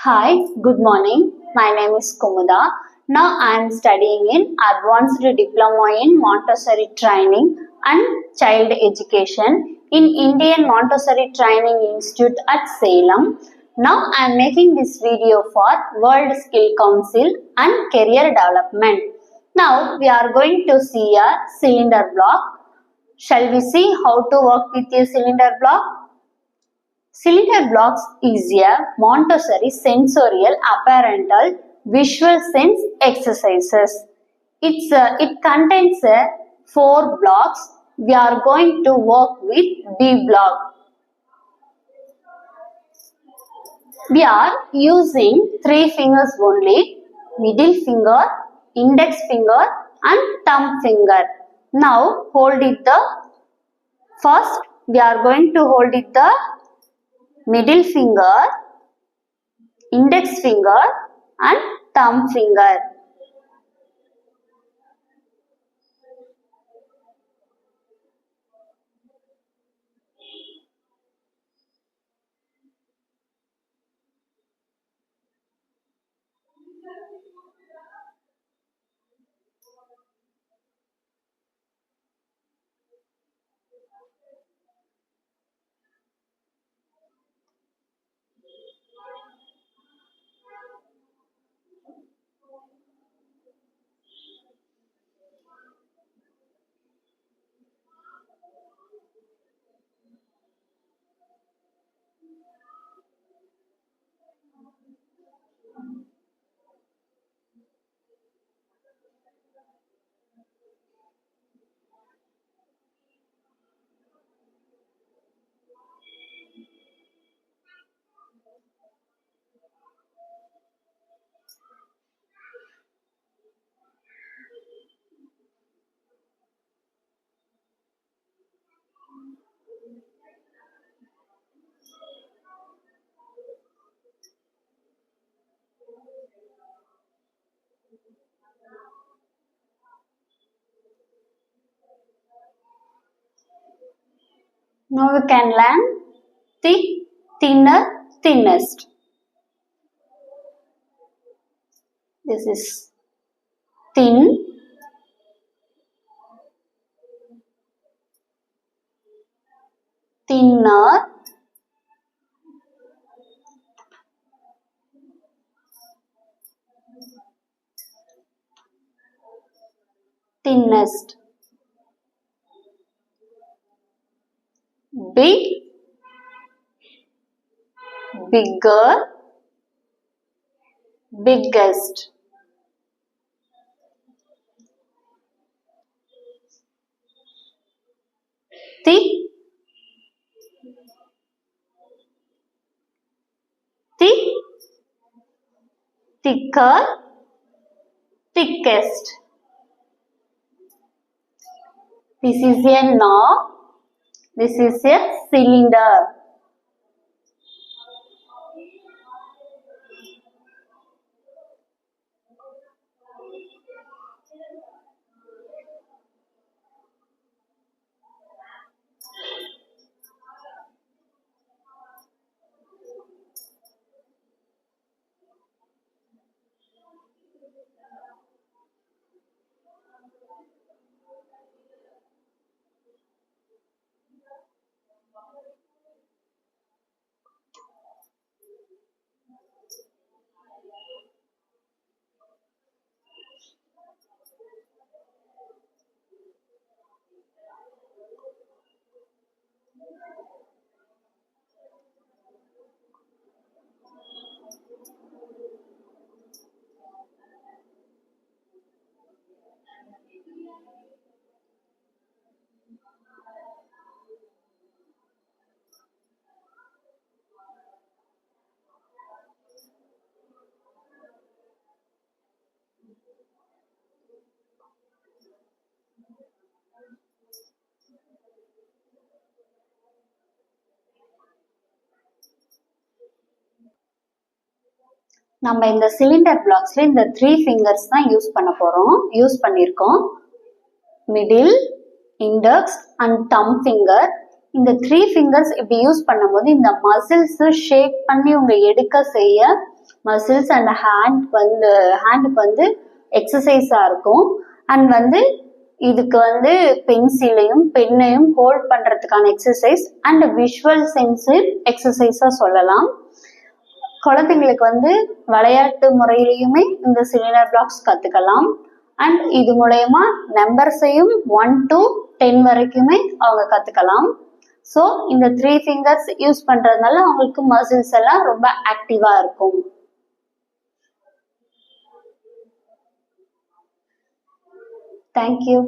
Hi, good morning. My name is Kumuda. Now I am studying in Advanced Diploma in Montessori Training and Child Education in Indian Montessori Training Institute at Salem. Now I am making this video for World Skill Council and Career Development. Now we are going to see a cylinder block. Shall we see how to work with a cylinder block? Cylinder blocks is a Montessori sensorial apparental visual sense exercises. It contains 4 blocks. We are going to work with B block. We are using 3 fingers only, middle finger, index finger and thumb finger. Now hold it the first we are going to hold it the middle finger, index finger and thumb finger. Now we can learn thick, thinner, thinnest. This is thin, thinner, thinnest. Big, bigger, biggest. Thick, thick, thicker, thickest. This is a knob. This is a cylinder. நம்ம இந்த cylinder பிளாக்ஸ்ல இந்த 3 fingers தான் use பண்ணிருக்கோம். Middle, index and them finger. இந்த 3 fingers இப்படி use பண்ணும்போது இந்த muscles ஷேக் பண்ணி உங்க எடுக்க செய்ய மசில்ஸ் அண்ட் ஹேண்டுக்கு வந்து எக்ஸசைஸா இருக்கும். அண்ட் வந்து இதுக்கு வந்து பென்சிலையும் பெண்ணையும் ஹோல்ட் பண்றதுக்கான எக்ஸசைஸ் அண்ட் விஷுவல் சென்சிவ் எக்ஸசைஸா சொல்லலாம். குழந்தைங்களுக்கு வந்து விளையாட்டு முறையிலையுமே இந்த சிலிண்டர் பிளாக்ஸ் கத்துக்கலாம். அண்ட் இது மூலயமா நம்பர்ஸையும் 1 to 10 வரைக்குமே அவங்க கத்துக்கலாம். ஸோ இந்த 3 ஃபிங்கர்ஸ் யூஸ் பண்றதுனால அவங்களுக்கு மசில்ஸ் எல்லாம் ரொம்ப ஆக்டிவா இருக்கும். தேங்க்யூ.